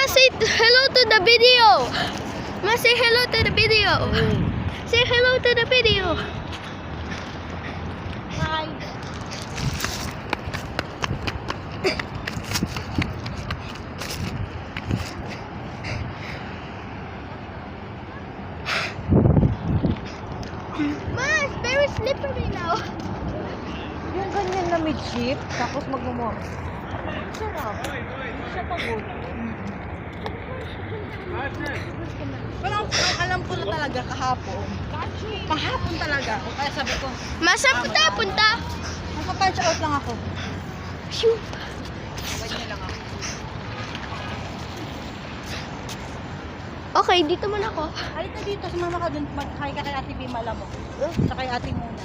say hello to the video. Ma, say hello to the video. Say hello to the video. Hi. Ma, it's very slippery now. Yung ganyan na midship, tapos magmumor. Sarap. Hindi siya pagod. Pero alam ko na talaga kahapon. Kahapon talaga. O kaya sabi ko, Ma, saan po tayo punta? nasa-punch out lang ako. Shoot. Sabay niya lang ako. Okay, dito man ako. Halika dito, sumama ka dun. Magkakay ka kay Ate Bimala mo. Sa kay Ate Muna.